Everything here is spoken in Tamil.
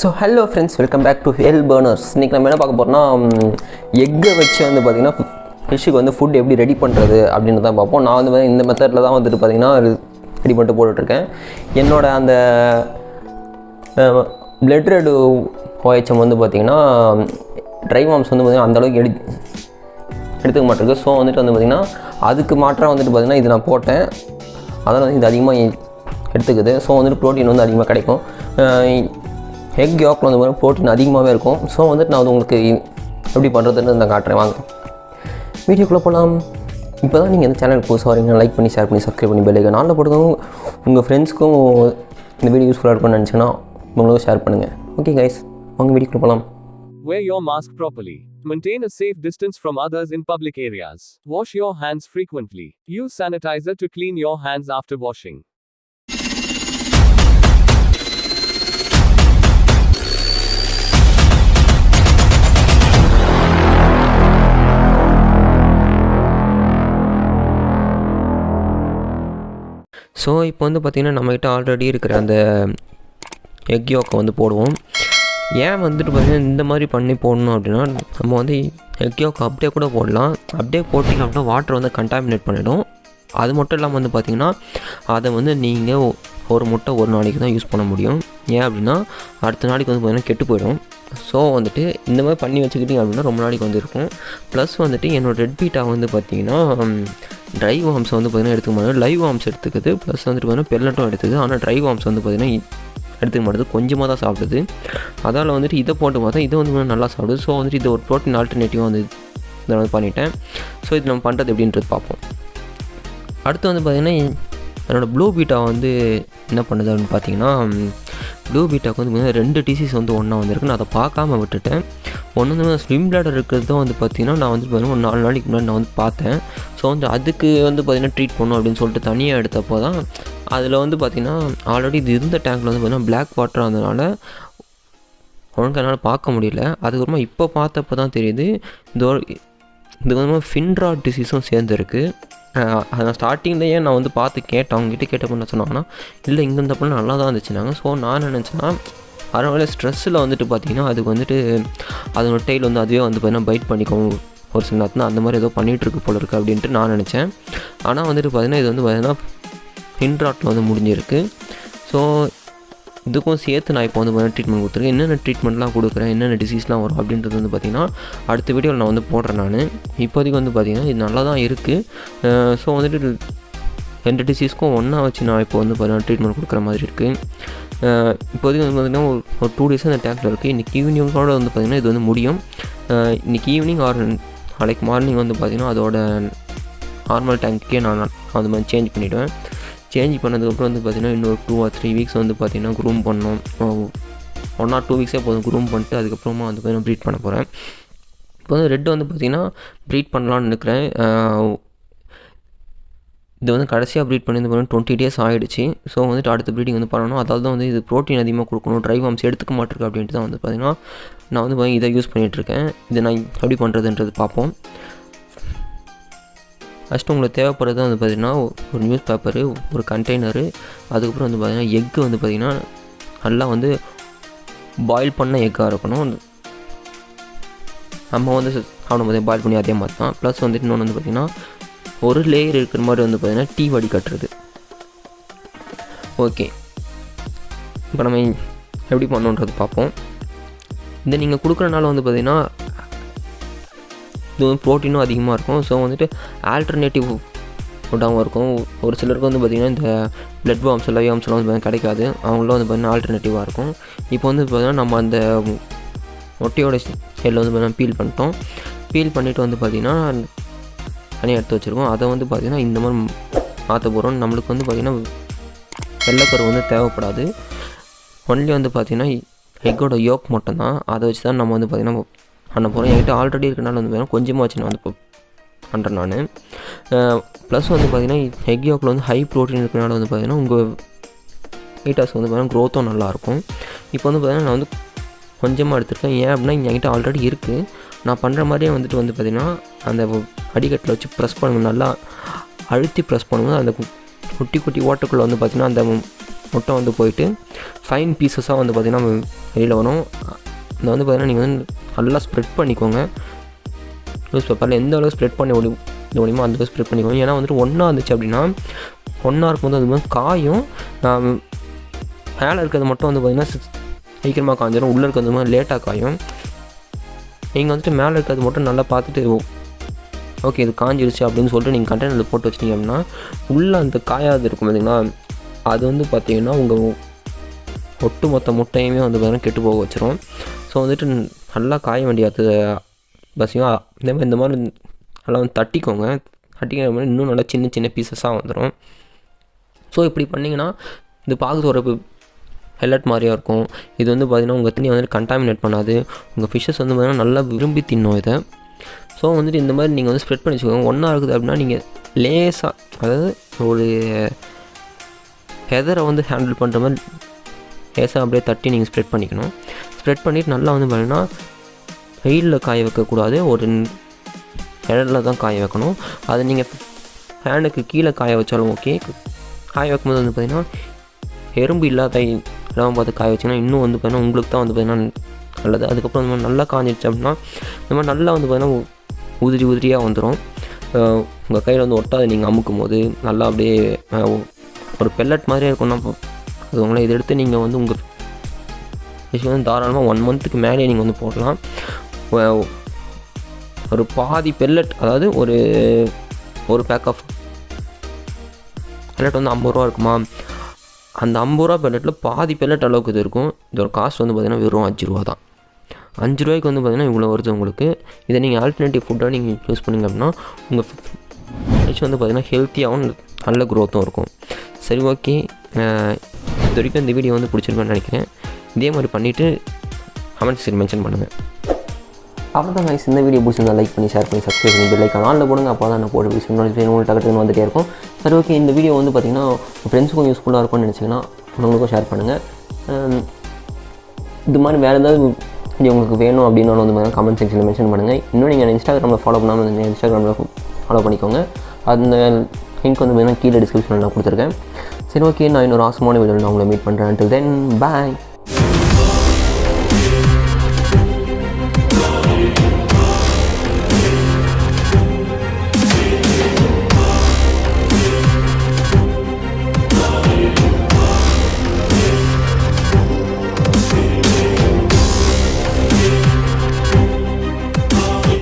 So hello friends, welcome back to Hell Burners. இன்றைக்கி நம்ம என்ன பார்க்க போகிறோம்னா, எக்கை வச்சு வந்து பார்த்திங்கன்னா ஃபிஷ்ஷுக்கு வந்து ஃபுட் எப்படி ரெடி பண்ணுறது அப்படின்னு தான் பார்ப்போம். நான் வந்து இந்த மெத்தடில் தான் வந்துட்டு பார்த்திங்கன்னா ரெடி பண்ணிட்டு போட்டுட்ருக்கேன். என்னோடய அந்த பிளட் ரெட் OHM வந்து பார்த்திங்கன்னா ட்ரை வார்ம்ஸ் வந்து பார்த்திங்கன்னா அந்தளவுக்கு எடுத்துக்க மாட்டேருக்கு. ஸோ வந்துட்டு வந்து பார்த்திங்கன்னா அதுக்கு மாற்றாக வந்துட்டு பார்த்திங்கன்னா இது நான் போட்டேன், அதனால் வந்து இது அதிகமாக எடுத்துக்குது. ஸோ வந்துட்டு ப்ரோட்டீன் வந்து அதிகமாக கிடைக்கும். எக் யோக்கில் வந்து பார்த்தீங்கன்னா ப்ரோட்டீன் அதிகமாகவே இருக்கும். ஸோ வந்துட்டு நான் வந்து உங்களுக்கு எப்படி பண்ணுறதுன்னு நான் காட்டுறேன். வாங்க வீடியோக்குள்ளே போகலாம். இப்போ தான் நீங்கள் இந்த சேனலுக்கு புதுசாக வரீங்க, லைக் பண்ணி ஷேர் பண்ணி சப்ஸ்கிரைப் பண்ணி பெல் ஐகான் ஆல்ல போட்டுக்கோங்க. உங்கள் ஃப்ரெண்ட்ஸ்க்கும் இந்த வீடியோ யூஸ்ஃபுல்லாக இருக்கும்னு நினச்சிங்கன்னா உங்களுக்கும் ஷேர் பண்ணுங்கள். ஓகே கைஸ், வாங்க வீடியோக்குள்ளே போகலாம். Wear your mask properly. Maintain a safe distance from others in public areas. Wash your hands frequently. Use sanitizer to clean your hands after washing. So இப்போ வந்து பார்த்திங்கன்னா நம்மகிட்ட ஆல்ரெடி இருக்கிற அந்த எக் யோக்கை வந்து போடுவோம். ஏன் வந்துட்டு பார்த்திங்கன்னா இந்த மாதிரி பண்ணி போடணும் அப்படின்னா, நம்ம வந்து எக் யோக்கை அப்படியே கூட போடலாம். அப்படியே போட்டிங்க அப்படின்னா வாட்டர் வந்து கண்டாமினேட் பண்ணிவிடும். அது மட்டும் இல்லாமல் வந்து பார்த்திங்கன்னா அதை வந்து நீங்கள் ஒரு முட்டை ஒரு நாளைக்கு தான் யூஸ் பண்ண முடியும். ஏன் அப்படின்னா அடுத்த நாளைக்கு வந்து பார்த்திங்கன்னா கெட்டு போயிடும். ஸோ வந்துட்டு இந்த மாதிரி பண்ணி வச்சுக்கிட்டிங்க அப்படின்னா ரொம்ப நாளைக்கு வந்து இருக்கும். ப்ளஸ் வந்துட்டு என்னோடய ரெட் பீட்டா வந்து பார்த்திங்கன்னா ட்ரை வார்ம்ஸ் வந்து பார்த்திங்கன்னா எடுத்துக்க மாட்டேன், லைவ் வார்ம்ஸ் எடுத்துக்குது. ப்ளஸ் வந்துட்டு பார்த்திங்கன்னா பெல்லட்டும் எடுத்துக்குது. ஆனால் ட்ரை வார்ம்ஸ் வந்து பார்த்திங்கன்னா எடுத்துக்க மாட்டேது, கொஞ்சமாக தான் சாப்பிடுது. அதால் வந்துட்டு இதை போட்டு பார்த்தா இதை வந்து நல்லா சாப்பிடுது. ஸோ வந்துட்டு இதை ஒரு ப்ரோட்டீன் ஆல்டர்னேட்டிவாக வந்து இதை வந்து பண்ணிட்டேன். ஸோ இது நம்ம பண்ணுறது எப்படின்றது பார்ப்போம். அடுத்து வந்து பார்த்திங்கன்னா என்னோடய ப்ளூ பீட்டா வந்து என்ன பண்ணுது அப்படின்னு பார்த்தீங்கன்னா, ப்ளூ பீட்டாவுக்கு வந்து பார்த்திங்கன்னா 2 டிசீஸ் வந்து ஒன்றா வந்துருக்கு. நான் அதை பார்க்காம விட்டுட்டேன். ஒன்று வந்து ஸ்விம் பிளாடர் இருக்கிறது தான் வந்து பார்த்திங்கன்னா நான் வந்து பார்த்திங்கன்னா ஒரு 4 நாளைக்கு முன்னாடி நான் வந்து பார்த்தேன். ஸோ வந்து அதுக்கு வந்து பார்த்திங்கன்னா ட்ரீட் பண்ணணும் அப்படின்னு சொல்லிட்டு தனியாக எடுத்தப்போ தான் அதில் வந்து பார்த்திங்கன்னா ஆல்ரெடி இது இருந்த டேங்கில் வந்து பார்த்திங்கன்னா பிளாக் வாட்டர் இருந்ததுனால ஒழுங்காக என்னால் பார்க்க முடியல. அதுக்கப்புறமா இப்போ பார்த்தப்போ தான் தெரியுது இது வந்து ஃபின்ராட் டிசீஸும் சேர்ந்துருக்கு. அதை ஸ்டார்டிங்லேயே நான் வந்து பார்த்து கேட்டேன், அவங்ககிட்ட கேட்டப்போ என்ன சொன்னாங்கன்னா, இல்லை இங்கே இருந்தப்போ நல்லா தான் இருந்துச்சுனாங்க. ஸோ நான் நினச்சேன்னா அதனால ஸ்ட்ரெஸ்ஸில் வந்துட்டு பார்த்திங்கன்னா அதுக்கு வந்துட்டு அதோட டெய்ல் வந்து அதுவே வந்து பார்த்திங்கன்னா பைட் பண்ணிக்கும் ஒரு சில நேரத்தில், அந்த மாதிரி ஏதோ பண்ணிகிட்ருக்கு போல இருக்குது அப்படின்ட்டு நான் நினச்சேன். ஆனால் வந்துட்டு பார்த்திங்கன்னா இது வந்து பார்த்திங்கன்னா ஃபின்ராட்டில் வந்து முடிஞ்சிருக்கு. ஸோ இதுக்கும் சேர்த்து நான் இப்போ வந்து பார்த்திங்கன்னா ட்ரீட்மெண்ட் கொடுத்துருக்கேன். என்னென்ன ட்ரீட்மெண்ட்லாம் கொடுக்குறேன், என்னென்ன டிசீஸ்லாம் வரும் அப்படின்றது வந்து பார்த்திங்கன்னா அடுத்த வீடியோவில் நான் வந்து போடுறேன். நான் இப்போதைக்கு வந்து பார்த்திங்கன்னா இது நல்லா தான் இருக்குது. ஸோ வந்துட்டு 2 டிசீஸ்க்கும் ஒன்றா வச்சு நான் இப்போ வந்து பார்த்திங்கன்னா ட்ரீட்மெண்ட் கொடுக்குற மாதிரி இருக்குது. இப்போதைக்கு வந்து பார்த்திங்கன்னா ஒரு 2 டேஸ் அந்த டேங்கில் இருக்குது. இன்றைக்கி ஈவினிங்கோடு வந்து பார்த்திங்கன்னா இது வந்து முடியும். இன்றைக்கி ஈவினிங் ஆர் நாளைக்கு மார்னிங் வந்து பார்த்திங்கன்னா அதோட நார்மல் டேங்க்கே நான் அந்த மாதிரி சேஞ்ச் பண்ணிவிடுவேன். சேஞ்ச் பண்ணதுக்கப்புறம் வந்து பார்த்திங்கன்னா இன்னொரு 2 or 3 வீக்ஸ் வந்து பார்த்திங்கன்னா க்ரூம் பண்ணணும். 1 or 2 வீக்ஸே போதும் க்ரூம் பண்ணிட்டு அதுக்கப்புறமா வந்து பார்த்திங்கன்னா ப்ரீட் பண்ண போகிறேன். இப்போ வந்து ரெட்டு வந்து பார்த்திங்கன்னா ப்ரீட் பண்ணலான்னு இருக்கிறேன். இது வந்து கடைசியாக ப்ரீட் பண்ணி வந்து பார்த்தீங்கன்னா 20 days ஆகிடுச்சு. ஸோ வந்துட்டு அடுத்த ப்ரீடிங் வந்து பண்ணணும். அதாவது தான் வந்து இது ப்ரோட்டீன் அதிகமாக கொடுக்கணும், ட்ரை வார்ம்ஸ் எடுத்துக்க மாட்டிருக்கு அப்படின்ட்டு தான் வந்து பார்த்திங்கன்னா நான் வந்து இதை யூஸ் பண்ணிகிட்ருக்கேன். இதை நான் எப்படி பண்ணுறதுன்றது பார்ப்போம். ஃபஸ்ட்டு உங்களுக்கு தேவைப்படுறது வந்து பார்த்திங்கன்னா ஒரு நியூஸ் பேப்பரு, ஒரு கண்டெய்னரு, அதுக்கப்புறம் வந்து பார்த்திங்கன்னா எக்கு வந்து பார்த்திங்கன்னா நல்லா வந்து பாயில் பண்ண எக்காக இருக்கணும். நம்ம வந்து சாப்பிடும்போதே பாயில் பண்ணி அதே மாதிரி தான். ப்ளஸ் வந்துட்டு இன்னொன்று வந்து பார்த்திங்கன்னா ஒரு லேயர் இருக்கிற மாதிரி வந்து பார்த்திங்கன்னா டீ வடி கட்டுறது. ஓகே, இப்போ நம்ம எப்படி பண்ணணுன்றது பார்ப்போம். இதை நீங்கள் கொடுக்குறனால வந்து பார்த்திங்கன்னா இது வந்து ப்ரோட்டீனும் அதிகமாக இருக்கும். ஸோ வந்துட்டு ஆல்டர்னேட்டிவ் ஃபுட்டாகவும் இருக்கும். ஒரு சிலருக்கு வந்து பார்த்திங்கன்னா இந்த பிளட் வார்ம்ஸ் லைவ் வார்ம்ஸ்லாம் வந்து கிடைக்காது, அவங்களும் வந்து பார்த்திங்கன்னா ஆல்டர்னேட்டிவாக இருக்கும். இப்போ வந்து பார்த்திங்கன்னா நம்ம அந்த மொட்டையோட ஹெல்ல வந்து பார்த்திங்கன்னா பீல் பண்ணிட்டோம். பீல் பண்ணிவிட்டு வந்து பார்த்திங்கன்னா தனியாக எடுத்து வச்சுருக்கோம். அதை வந்து பார்த்திங்கன்னா இந்த மாதிரி மாற்ற போகிறோம். நம்மளுக்கு வந்து பார்த்திங்கன்னா வெள்ளைக்கரு வந்து தேவைப்படாது. ஒன்லி வந்து பார்த்திங்கன்னா எக்கோட யோக் மட்டும்தான். அதை வச்சு தான் நம்ம வந்து பார்த்திங்கன்னா பண்ண போகிறோம். என்கிட்ட ஆல்ரெடி இருக்கிறனால வந்து பார்த்திங்கன்னா கொஞ்சமாக வச்சு நான் வந்து பண்ணுறேன் நான். ப்ளஸ் வந்து பார்த்திங்கன்னா எக் யோக்கில் வந்து ஹை ப்ரோட்டீன் இருக்கிறனால வந்து பார்த்திங்கன்னா உங்கள் பீட்டாஸ் வந்து பார்த்திங்கன்னா க்ரோத்தும் நல்லாயிருக்கும். இப்போ வந்து பார்த்திங்கன்னா நான் வந்து கொஞ்சமாக எடுத்துருக்கேன். ஏன் அப்படின்னா என்கிட்ட ஆல்ரெடி இருக்குது. நான் பண்ணுற மாதிரியே வந்துட்டு வந்து பார்த்திங்கன்னா அந்த அடிக்கட்டில் வச்சு ப்ரெஸ் பண்ணுங்க, நல்லா அழுத்தி ப்ரெஸ் பண்ணும்போது அந்த குட்டி குட்டி ஓட்டுக்குள்ளே வந்து பார்த்திங்கன்னா அந்த முட்டை வந்து போயிட்டு ஃபைன் பீசஸாக வந்து பார்த்திங்கன்னா வெளியில் வரும். இதை வந்து பார்த்திங்கன்னா நீங்கள் வந்து நல்லா ஸ்ப்ரெட் பண்ணிக்கோங்க. நியூஸ் பேப்பரில் எந்த அளவுக்கு ஸ்ப்ரெட் பண்ணி முடியுமோ அந்த அளவுக்கு ஸ்ப்ரெட் பண்ணிக்கோங்க. ஏன்னா வந்துட்டு ஒன்றா இருந்துச்சு அப்படின்னா ஒன்றா இருக்கும்போது அது மாதிரி காயும் மேலே இருக்கிறது மட்டும் வந்து பார்த்திங்கன்னா சீக்கிரமாக காஞ்சிடும், உள்ளே இருக்கிறது மாதிரி லேட்டாக காயும். நீங்கள் வந்துட்டு மேலே இருக்கிறது மட்டும் நல்லா பார்த்துட்டு ஓகே இது காஞ்சிருச்சு அப்படின்னு சொல்லிட்டு நீங்கள் கண்டெய்னரில் போட்டு வச்சிட்டிங்க அப்படின்னா உள்ளே அந்த காயாது இருக்கும் பார்த்திங்கன்னா அது வந்து பார்த்திங்கன்னா உங்கள் ஒட்டு மொத்த முட்டையுமே வந்து பார்த்திங்கன்னா கெட்டு போக வச்சிரும். ஸோ வந்துட்டு நல்லா காய வேண்டிய பஸ்ஸையும் இந்த மாதிரி நல்லா வந்து தட்டிக்கோங்க. தட்டிக்கிற மாதிரி இன்னும் நல்லா சின்ன சின்ன பீசஸாக வந்துடும். ஸோ இப்படி பண்ணிங்கன்னா இது பார்க்குறது ஒரு பெல்லட் மாதிரியாக இருக்கும். இது வந்து பார்த்திங்கன்னா உங்கள் தண்ணி வந்துட்டு கண்டாமினேட் பண்ணாது. உங்கள் ஃபிஷ்ஷஸ் வந்து பார்த்திங்கன்னா நல்லா விரும்பி தின்னும் இதை. ஸோ வந்துட்டு இந்த மாதிரி நீங்கள் வந்து ஸ்ப்ரெட் பண்ணி வச்சுக்கோங்க. ஒன்றா இருக்குது அப்படின்னா நீங்கள் லேசாக அதாவது ஒரு ஹெதரை வந்து ஹேண்டில் பண்ணுற மாதிரி லேசாக அப்படியே தட்டி நீங்கள் ஸ்ப்ரெட் பண்ணிக்கணும். ஸ்ப்ரெட் பண்ணிவிட்டு நல்லா வந்து பார்த்திங்கன்னா வெயிலில் காய வைக்கக்கூடாது, ஒரு நிழலில் தான் காய வைக்கணும். அதை நீங்கள் ஃபேனுக்கு கீழே காய வச்சாலும் ஓகே. காய வைக்கும்போது வந்து பார்த்திங்கன்னா எறும்பு இல்லாத இடம் பார்த்து காய வச்சிங்கன்னா இன்னும் வந்து பார்த்திங்கன்னா உங்களுக்கு தான் வந்து பார்த்திங்கன்னா நல்லது. அதுக்கப்புறம் இந்த மாதிரி நல்லா காஞ்சிடுச்சு அப்படின்னா இந்த மாதிரி நல்லா வந்து பார்த்திங்கன்னா உதிரியாக வந்துடும். உங்கள் கையில் வந்து ஒட்டாது. நீங்கள் அமுக்கும் போது நல்லா அப்படியே ஒரு பெல்லட் மாதிரியே இருக்கும்னா அது உங்களை இதை எடுத்து நீங்கள் வந்து உங்கள் ஃபிஷ் வந்து தாராளமாக 1 மந்த்துக்கு மேலே நீங்கள் வந்து போடலாம். ஒரு பாதி பெல்லட் அதாவது ஒரு பேக் ஆஃப் பெல்லட் வந்து 50 ரூபா இருக்குமா, அந்த 50 ரூபா பெல்லட்டில் பாதி பெல்லட் அளவுக்கு இது இருக்கும். இதோட காஸ்ட் வந்து பார்த்திங்கன்னா வெறும் 5 ரூபா தான். 5 ரூபாய்க்கு வந்து பார்த்திங்கன்னா இவ்வளோ வருது உங்களுக்கு. இதை நீங்கள் ஆல்டர்னேட்டிவ் ஃபுட்டாக நீங்கள் யூஸ் பண்ணிங்க அப்படின்னா உங்கள் ஃபிஷ் வந்து பார்த்திங்கன்னா ஹெல்த்தியாகவும் நல்ல க்ரோத்தும் இருக்கும். சரி ஓகே, இது வரைக்கும் இந்த வீடியோ வந்து பிடிச்சிருக்குன்னு நினைக்கிறேன். இதே மாதிரி பண்ணிவிட்டு கமெண்ட் செக்ஷன் மென்ஷன் பண்ணுங்கள். அவ்வளோதான் கைஸ், இந்த வீடியோ பிடிச்சிருந்தா லைக் பண்ணி ஷேர் பண்ணி சப்ஸ்கிரைப் பண்ணி பெல் ஐக்கான் ஆனில் போடுங்க. அப்போ தான் நான் போட்டு வீடியோ உங்களுக்கு டக்குன்னு வந்துகிட்டே இருக்கும். சரி ஓகே, இந்த வீடியோ வந்து பார்த்திங்கன்னா உங்கள் ஃப்ரெண்ட்ஸுக்கும் யூஸ்ஃபுல்லாக இருக்கும்னு நினச்சிங்கன்னா உங்களுக்கும் ஷேர் பண்ணுங்கள். இது மாதிரி வேறு ஏதாவது வீடியோ உங்களுக்கு வேணும் அப்படின்னு வந்து பார்த்தீங்கன்னா கமெண்ட் செக்ஷனில் மென்ஷன் பண்ணுங்கள். இன்னும் நீங்கள் இன்ஸ்டாகிராமில் ஃபாலோ பண்ணாமல் இன்ஸ்டாகிராமில் ஃபாலோ பண்ணிக்கோங்க. அந்த லிங்க் வந்து பார்த்தீங்கன்னா கீழே டிஸ்கிரிப்ஷனில் நான் கொடுத்துருக்கேன். சரி ஓகே, நான் இன்னொரு ஆசமான வீடியோவில் நான் உங்களை மீட் பண்ணுறேன். until then bye.